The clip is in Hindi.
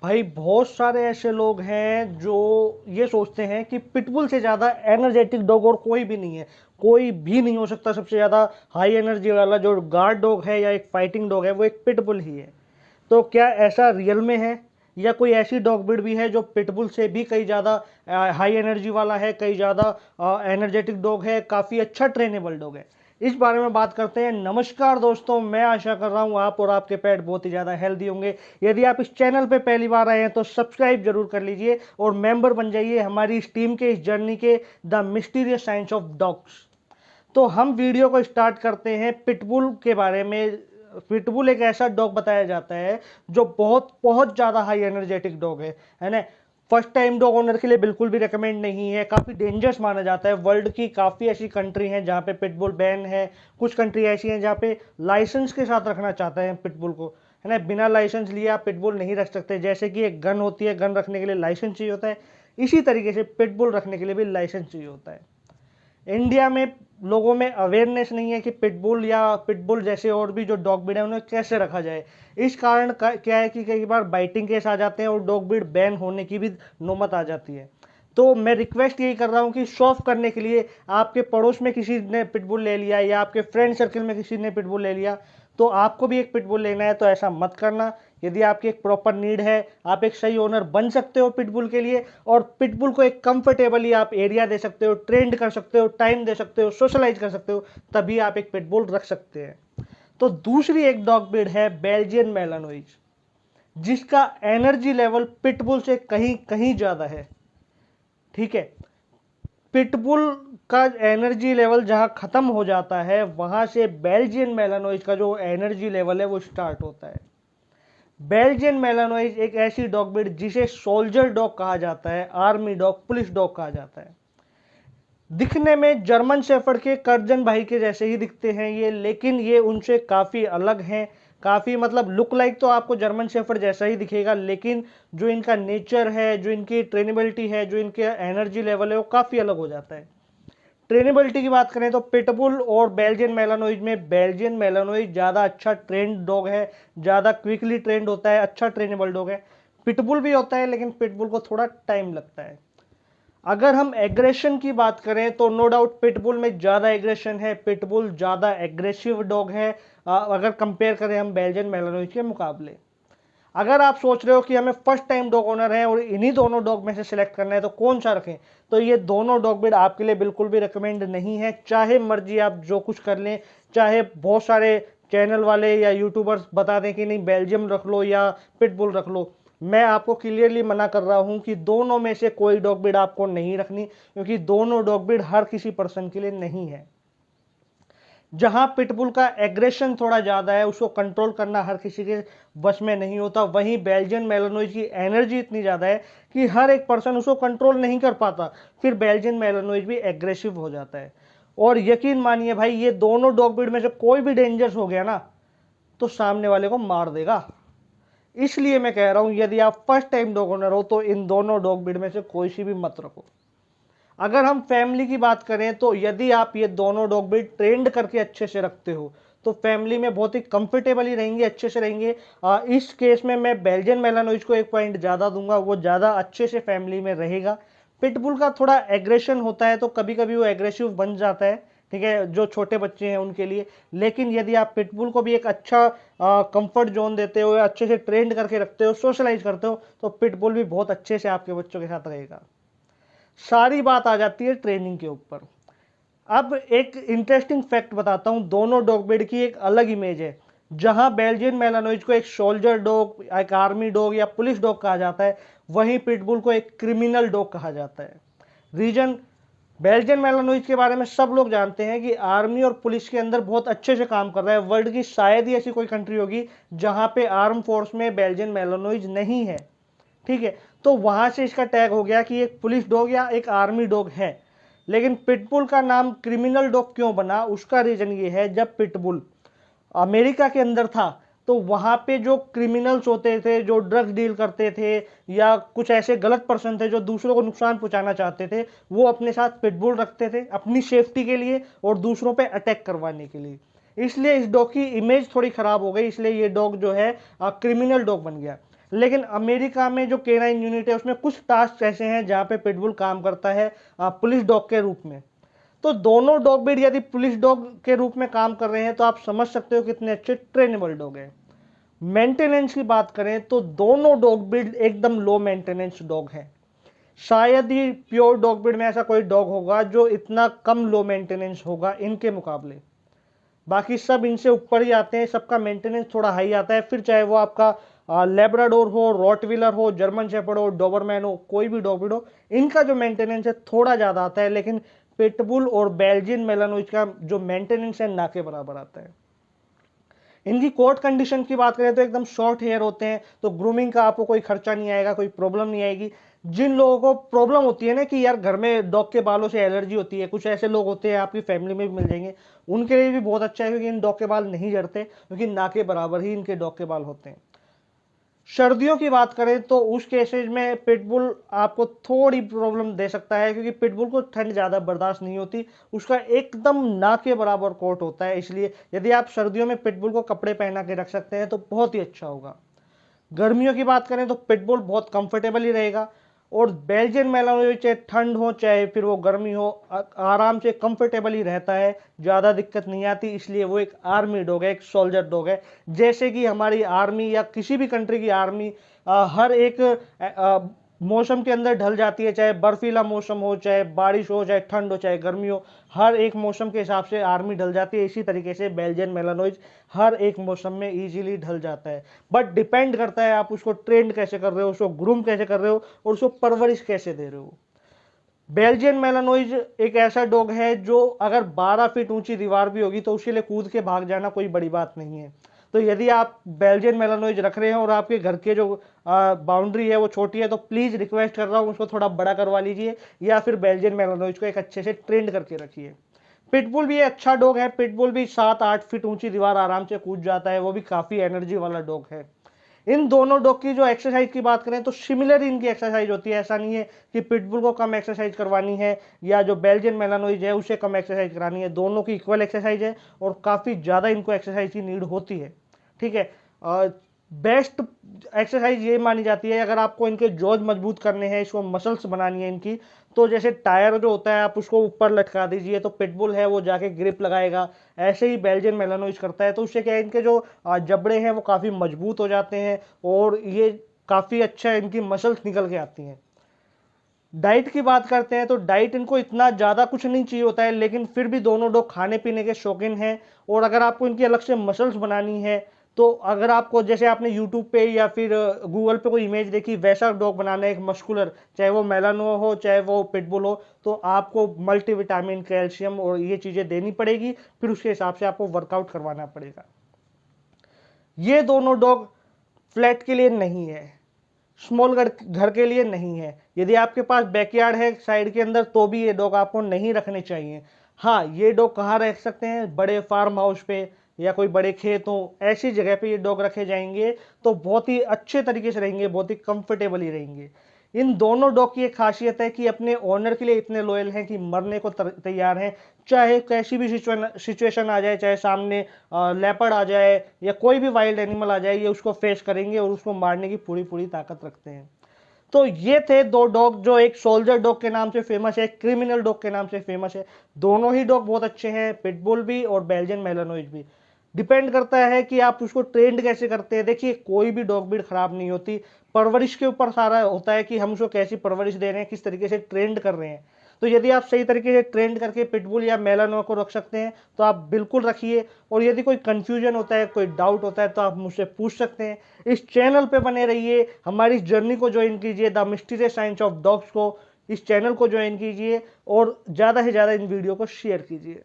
भाई बहुत सारे ऐसे लोग हैं जो ये सोचते हैं कि पिटबुल से ज़्यादा एनर्जेटिक डॉग और कोई भी नहीं है। कोई भी नहीं हो सकता सबसे ज़्यादा हाई एनर्जी वाला जो गार्ड डॉग है या एक फाइटिंग डॉग है वो एक पिटबुल ही है। तो क्या ऐसा रियल में है, या कोई ऐसी डॉग ब्रीड भी है जो पिटबुल से भी कई ज़्यादा हाई एनर्जी वाला है, कई ज़्यादा एनर्जेटिक डॉग है, काफ़ी अच्छा ट्रेनेबल डॉग है? इस बारे में बात करते हैं। नमस्कार दोस्तों, मैं आशा कर रहा हूं आप और आपके पेट बहुत ही ज़्यादा हेल्दी होंगे। यदि आप इस चैनल पे पहली बार आए हैं तो सब्सक्राइब जरूर कर लीजिए और मेंबर बन जाइए हमारी इस टीम के, इस जर्नी के, the mysterious science of dogs. तो हम वीडियो को स्टार्ट करते हैं पिटबुल के बारे में। पिटबुल एक ऐसा डॉग बताया जाता है जो बहुत बहुत ज़्यादा हाई एनर्जेटिक डॉग है ना। फर्स्ट टाइम डॉग ओनर के लिए बिल्कुल भी रेकमेंड नहीं है, काफ़ी डेंजरस माना जाता है। वर्ल्ड की काफ़ी ऐसी कंट्री हैं जहाँ पे पिटबुल बैन है, कुछ कंट्री ऐसी हैं जहाँ पे लाइसेंस के साथ रखना चाहते हैं पिटबुल को, है ना। बिना लाइसेंस लिए आप पिटबुल नहीं रख सकते। जैसे कि एक गन होती है, गन रखने के लिए लाइसेंस चाहिए होता है, इसी तरीके से पिटबुल रखने के लिए भी लाइसेंस चाहिए होता है। इंडिया में लोगों में अवेयरनेस नहीं है कि पिटबुल या पिटबुल जैसे और भी जो डॉग ब्रीड है उन्हें कैसे रखा जाए। इस कारण क्या है कि कई बार बाइटिंग केस आ जाते हैं और डॉग ब्रीड बैन होने की भी नौबत आ जाती है। तो मैं रिक्वेस्ट यही कर रहा हूँ कि सॉल्व करने के लिए, आपके पड़ोस में किसी ने पिटबुल ले लिया या आपके फ्रेंड सर्कल में किसी ने पिटबुल ले लिया तो आपको भी एक पिटबुल लेना है, तो ऐसा मत करना। यदि आपकी एक प्रॉपर नीड है, आप एक सही ओनर बन सकते हो पिटबुल के लिए, और पिटबुल को एक कंफर्टेबली आप एरिया दे सकते हो, ट्रेंड कर सकते हो, टाइम दे सकते हो, सोशलाइज कर सकते हो, तभी आप एक पिटबुल रख सकते हैं। तो दूसरी एक डॉग ब्रीड है बेल्जियन मैलानोइज, जिसका एनर्जी लेवल पिटबुल से कहीं कहीं ज्यादा है। ठीक है, पिटबुल का एनर्जी लेवल जहां खत्म हो जाता है वहां से बेल्जियन मैलानोइज का जो एनर्जी लेवल है वो स्टार्ट होता है। बेल्जियन मेलानोइज एक ऐसी डॉग ब्रीड जिसे सोल्जर डॉग कहा जाता है, आर्मी डॉग, पुलिस डॉग कहा जाता है। दिखने में जर्मन शेफर्ड के कर्जन भाई के जैसे ही दिखते हैं ये, लेकिन ये उनसे काफ़ी अलग हैं। काफ़ी मतलब लुक लाइक तो आपको जर्मन शेफर्ड जैसा ही दिखेगा, लेकिन जो इनका नेचर है, जो इनकी ट्रेनेबिलिटी है, जो इनके एनर्जी लेवल है, वो काफ़ी अलग हो जाता है। ट्रेनेबिलिटी की बात करें तो पिटबुल और बेल्जियन मेलानोइज में बेल्जियन मेलानोइज ज़्यादा अच्छा ट्रेंड डॉग है, ज़्यादा क्विकली ट्रेंड होता है, अच्छा ट्रेनेबल डॉग है। पिटबुल भी होता है लेकिन पिटबुल को थोड़ा टाइम लगता है। अगर हम एग्रेशन की बात करें तो नो डाउट पिटबुल में ज़्यादा एग्रेशन है, पिटबुल ज़्यादा एग्रेसिव डॉग है अगर कंपेयर करें हम बेल्जियन मेलानोइज के मुकाबले। अगर आप सोच रहे हो कि हमें फर्स्ट टाइम डॉग ओनर है और इन्हीं दोनों डॉग में से सिलेक्ट करना है तो कौन सा रखें, तो ये दोनों डॉग ब्रीड आपके लिए बिल्कुल भी रिकमेंड नहीं है। चाहे मर्जी आप जो कुछ कर लें, चाहे बहुत सारे चैनल वाले या यूट्यूबर्स बता दें कि नहीं बेल्जियम रख लो या पिटबुल रख लो, मैं आपको क्लियरली मना कर रहा हूं कि दोनों में से कोई डॉग ब्रीड आपको नहीं रखनी, क्योंकि दोनों डॉग ब्रीड हर किसी पर्सन के लिए नहीं है। जहां पिटबुल का एग्रेशन थोड़ा ज़्यादा है, उसको कंट्रोल करना हर किसी के बस में नहीं होता, वहीं बेल्जियन मेलानोइज की एनर्जी इतनी ज़्यादा है कि हर एक पर्सन उसको कंट्रोल नहीं कर पाता, फिर बेल्जियन मेलानोइज भी एग्रेसिव हो जाता है। और यकीन मानिए भाई, ये दोनों डॉग ब्रीड में से कोई भी डेंजरस हो गया ना तो सामने वाले को मार देगा। इसलिए मैं कह रहा हूं यदि आप फर्स्ट टाइम डॉग ओनर हो तो इन दोनों डॉग ब्रीड में से कोई सी भी मत रखो। अगर हम फैमिली की बात करें तो यदि आप ये दोनों डॉग ब्रीड ट्रेंड करके अच्छे से रखते हो तो फैमिली में बहुत ही कंफर्टेबली रहेंगे, अच्छे से रहेंगे। इस केस में मैं बेल्जियन मेलानोइज को एक पॉइंट ज़्यादा दूंगा, वो ज़्यादा अच्छे से फैमिली में रहेगा। पिटबुल का थोड़ा एग्रेशन होता है तो कभी कभी वो एग्रेसिव बन जाता है, ठीक है, जो छोटे बच्चे हैं उनके लिए। लेकिन यदि आप पिटबुल को भी एक अच्छा कंफर्ट जोन देते हो या अच्छे से ट्रेंड करके रखते हो, सोशलाइज करते हो, तो पिटबुल भी बहुत अच्छे से आपके बच्चों के साथ रहेगा। सारी बात आ जाती है ट्रेनिंग के ऊपर। अब एक इंटरेस्टिंग फैक्ट बताता हूं, दोनों डॉग ब्रीड की एक अलग इमेज है। जहां बेल्जियन मेलानोइज को एक सोल्जर डॉग, एक आर्मी डॉग या पुलिस डॉग कहा जाता है, वहीं पिटबुल को एक क्रिमिनल डॉग कहा जाता है। रीजन, बेल्जियन मेलानोइज के बारे में सब लोग जानते हैं कि आर्मी और पुलिस के अंदर बहुत अच्छे से काम कर रहा है। वर्ल्ड की शायद ही ऐसी कोई कंट्री होगी जहां पे आर्म फोर्स में बेल्जियन मेलानोइज नहीं है, ठीक है। तो वहां से इसका टैग हो गया कि एक पुलिस डॉग या एक आर्मी डॉग है। लेकिन पिटबुल का नाम क्रिमिनल डॉग क्यों बना, उसका रीजन ये है, जब पिटबुल अमेरिका के अंदर था तो वहां पे जो क्रिमिनल्स होते थे, जो ड्रग्स डील करते थे या कुछ ऐसे गलत पर्सन थे जो दूसरों को नुकसान पहुंचाना चाहते थे, वो अपने साथ पिटबुल रखते थे अपनी सेफ्टी के लिए और दूसरों पे अटैक करवाने के लिए। इसलिए इस डॉग की इमेज थोड़ी खराब हो गई, इसलिए ये डॉग जो है क्रिमिनल डॉग बन गया। लेकिन अमेरिका में जो केनाइन यूनिट है उसमें कुछ टास्क ऐसे हैं जहाँ पे पिटबुल काम करता है पुलिस डॉग के रूप में। तो दोनों डॉग ब्रीड यदि पुलिस डॉग के रूप में काम कर रहे हैं तो आप समझ सकते हो कितने अच्छे ट्रेनेबल डॉग हैं। मेंटेनेंस की बात करें तो दोनों डॉग ब्रीड एकदम लो मेंटेनेंस डॉग हैं। शायद ही प्योर डॉग ब्रीड में ऐसा कोई डॉग होगा जो इतना कम लो मेंटेनेंस होगा इनके मुकाबले। बाकी सब इनसे ऊपर ही आते हैं, सबका मेंटेनेंस थोड़ा हाई आता है। फिर चाहे वो आपका लेब्राडोर हो, रॉटविलर हो, जर्मन शेपर्ड हो, डोबरमैन हो, कोई भी डॉग ब्रीड हो, इनका जो मेंटेनेंस है थोड़ा ज़्यादा आता है। लेकिन पिटबुल और बेल्जियन मेलानोइज का जो मेंटेनेंस है ना के बराबर आता है। इनकी कोट कंडीशन की बात करें तो एकदम शॉर्ट हेयर होते हैं, तो ग्रूमिंग का आपको कोई खर्चा नहीं आएगा, कोई प्रॉब्लम नहीं आएगी। जिन लोगों को प्रॉब्लम होती है ना कि यार घर में डॉग के बालों से एलर्जी होती है, कुछ ऐसे लोग होते हैं, आपकी फैमिली में भी मिल जाएंगे, उनके लिए भी बहुत अच्छा है क्योंकि इन डॉग के बाल नहीं झड़ते, क्योंकि ना के बराबर ही इनके डॉग के बाल होते हैं। सर्दियों की बात करें तो उस केसेज में पिटबुल आपको थोड़ी प्रॉब्लम दे सकता है क्योंकि पिटबुल को ठंड ज़्यादा बर्दाश्त नहीं होती, उसका एकदम ना के बराबर कोट होता है। इसलिए यदि आप सर्दियों में पिटबुल को कपड़े पहना के रख सकते हैं तो बहुत ही अच्छा होगा। गर्मियों की बात करें तो पिटबुल बहुत कंफर्टेबल ही रहेगा, और बेल्जियन मैलानोइज चाहे ठंड हो चाहे फिर वो गर्मी हो आराम से कंफर्टेबल ही रहता है, ज़्यादा दिक्कत नहीं आती। इसलिए वो एक आर्मी डॉग है, एक सोल्जर डॉग है। जैसे कि हमारी आर्मी या किसी भी कंट्री की आर्मी हर एक मौसम के अंदर ढल जाती है, चाहे बर्फीला मौसम हो, चाहे बारिश हो, चाहे ठंड हो, चाहे गर्मी हो, हर एक मौसम के हिसाब से आर्मी ढल जाती है। इसी तरीके से बेल्जियन मेलानोइज हर एक मौसम में इजीली ढल जाता है। बट डिपेंड करता है आप उसको ट्रेंड कैसे कर रहे हो, उसको ग्रूम कैसे कर रहे हो और उसको परवरिश कैसे दे रहे हो। बेल्जियन मेलानोइज एक ऐसा डॉग है जो अगर 12 फीट ऊंची दीवार भी होगी तो उसके लिए कूद के भाग जाना कोई बड़ी बात नहीं है। तो यदि आप बेल्जियन मेलानोइज रख रहे हैं और आपके घर के जो बाउंड्री है वो छोटी है तो प्लीज़ रिक्वेस्ट कर रहा हूँ उसको थोड़ा बड़ा करवा लीजिए, या फिर बेल्जियन मेलानोइज को एक अच्छे से ट्रेंड करके रखिए। पिटबुल भी अच्छा डॉग है, पिटबुल भी 7-8 फीट ऊंची दीवार आराम से कूद जाता है, वो भी काफ़ी एनर्जी वाला डॉग है। इन दोनों डॉग की जो एक्सरसाइज की बात करें तो सिमिलर इनकी एक्सरसाइज होती है। ऐसा नहीं है कि पिटबुल को कम एक्सरसाइज करवानी है या जो बेल्जियन मेलानोइज है उसे कम एक्सरसाइज करानी है, दोनों की इक्वल एक्सरसाइज है और काफ़ी ज़्यादा इनको एक्सरसाइज की नीड होती है। ठीक है, बेस्ट एक्सरसाइज ये मानी जाती है अगर आपको इनके जॉज मजबूत करने हैं, इसको मसल्स बनानी है इनकी, तो जैसे टायर जो होता है आप उसको ऊपर लटका दीजिए तो पिटबुल है वो जाके ग्रिप लगाएगा। ऐसे ही बेल्जियन मेलानोइज करता है, तो उससे क्या है इनके जो जबड़े हैं वो काफ़ी मजबूत हो जाते हैं और ये काफ़ी अच्छा इनकी मसल्स निकल के आती हैं। डाइट की बात करते हैं तो डाइट इनको इतना ज़्यादा कुछ नहीं चाहिए होता है, लेकिन फिर भी दोनों डॉग खाने पीने के शौकीन हैं। और अगर आपको इनकी अलग से मसल्स बनानी है तो अगर आपको जैसे आपने यूट्यूब पे या फिर गूगल पे कोई इमेज देखी वैसा डॉग बनाना है, एक मस्कुलर, चाहे वो मेलानो हो चाहे वो पिटबुल हो, तो आपको मल्टीविटामिन, कैल्शियम और ये चीज़ें देनी पड़ेगी, फिर उसके हिसाब से आपको वर्कआउट करवाना पड़ेगा। ये दोनों डॉग फ्लैट के लिए नहीं है, स्मॉल घर के लिए नहीं है। यदि आपके पास बैकयार्ड है साइड के अंदर तो भी ये डॉग आपको नहीं रखने चाहिए। हाँ, ये डॉग कहाँ रख सकते हैं, बड़े फार्म हाउस पे या कोई बड़े खेत हो, ऐसी जगह पे ये डॉग रखे जाएंगे तो बहुत ही अच्छे तरीके से रहेंगे, बहुत ही कंफर्टेबली रहेंगे। इन दोनों डॉग की एक खासियत है कि अपने ओनर के लिए इतने लॉयल हैं कि मरने को तैयार हैं, चाहे कैसी भी सिचुएशन आ जाए, चाहे सामने लेपर्ड आ जाए या कोई भी वाइल्ड एनिमल आ जाए, ये उसको फेस करेंगे और उसको मारने की पूरी पूरी ताकत रखते हैं। तो ये थे दो डॉग जो एक सोल्जर डॉग के नाम से फेमस है, एक क्रिमिनल डॉग के नाम से फेमस है। दोनों ही डॉग बहुत अच्छे हैं, पिटबुल भी और बेल्जियन मेलानोइज भी। डिपेंड करता है कि आप उसको ट्रेंड कैसे करते हैं। देखिए, कोई भी डॉग ब्रीड खराब नहीं होती, परवरिश के ऊपर सारा होता है कि हम उसको कैसी परवरिश दे रहे हैं, किस तरीके से ट्रेंड कर रहे हैं। तो यदि आप सही तरीके से ट्रेंड करके पिटबुल या मेलानो को रख सकते हैं तो आप बिल्कुल रखिए। और यदि कोई कंफ्यूजन होता है, कोई डाउट होता है तो आप मुझसे पूछ सकते हैं। इस चैनल पे बने रहिए, हमारी जर्नी को ज्वाइन कीजिए, the mysterious science of dogs को, इस चैनल को ज्वाइन कीजिए और ज़्यादा से ज़्यादा इन वीडियो को शेयर कीजिए।